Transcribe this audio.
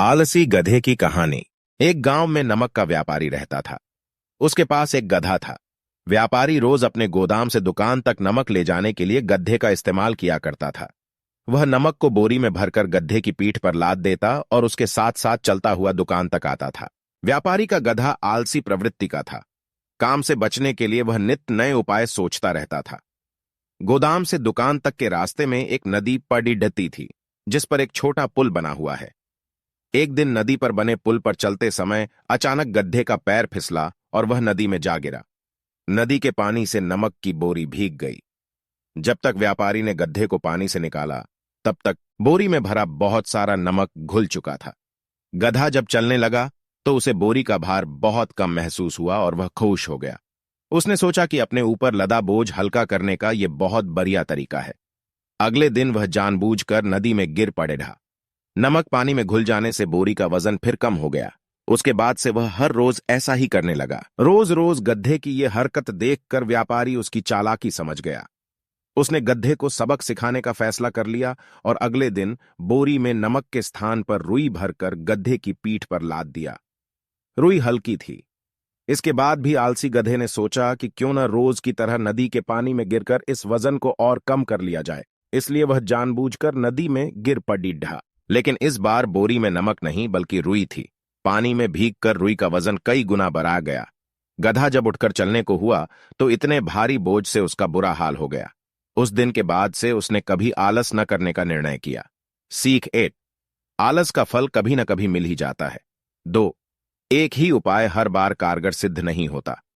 आलसी गधे की कहानी। एक गांव में नमक का व्यापारी रहता था। उसके पास एक गधा था। व्यापारी रोज अपने गोदाम से दुकान तक नमक ले जाने के लिए गधे का इस्तेमाल किया करता था। वह नमक को बोरी में भरकर गधे की पीठ पर लाद देता और उसके साथ साथ चलता हुआ दुकान तक आता था। व्यापारी का गधा आलसी प्रवृत्ति का था। काम से बचने के लिए वह नित्य नए उपाय सोचता रहता था। गोदाम से दुकान तक के रास्ते में एक नदी पड़ी डती थी, जिस पर एक छोटा पुल बना हुआ है। एक दिन नदी पर बने पुल पर चलते समय अचानक गधे का पैर फिसला और वह नदी में जा गिरा। नदी के पानी से नमक की बोरी भीग गई। जब तक व्यापारी ने गधे को पानी से निकाला, तब तक बोरी में भरा बहुत सारा नमक घुल चुका था। गधा जब चलने लगा तो उसे बोरी का भार बहुत कम महसूस हुआ और वह खुश हो गया। उसने सोचा कि अपने ऊपर लदा बोझ हल्का करने का यह बहुत बढ़िया तरीका है। अगले दिन वह जानबूझकर नदी में गिर पड़ेगा। नमक पानी में घुल जाने से बोरी का वजन फिर कम हो गया। उसके बाद से वह हर रोज ऐसा ही करने लगा। रोज रोज गधे की यह हरकत देखकर व्यापारी उसकी चालाकी समझ गया। उसने गधे को सबक सिखाने का फैसला कर लिया और अगले दिन बोरी में नमक के स्थान पर रुई भरकर गधे की पीठ पर लाद दिया। रुई हल्की थी। इसके बाद भी आलसी गधे ने सोचा कि क्यों न रोज की तरह नदी के पानी में गिरकर इस वजन को और कम कर लिया जाए। इसलिए वह जानबूझकर नदी में गिर पड़ा। लेकिन इस बार बोरी में नमक नहीं बल्कि रुई थी। पानी में भीगकर रुई का वजन कई गुना बढ़ा गया। गधा जब उठकर चलने को हुआ तो इतने भारी बोझ से उसका बुरा हाल हो गया। उस दिन के बाद से उसने कभी आलस न करने का निर्णय किया। सीख 8। आलस का फल कभी न कभी मिल ही जाता है। 2। एक ही उपाय हर बार कारगर सिद्ध नहीं होता।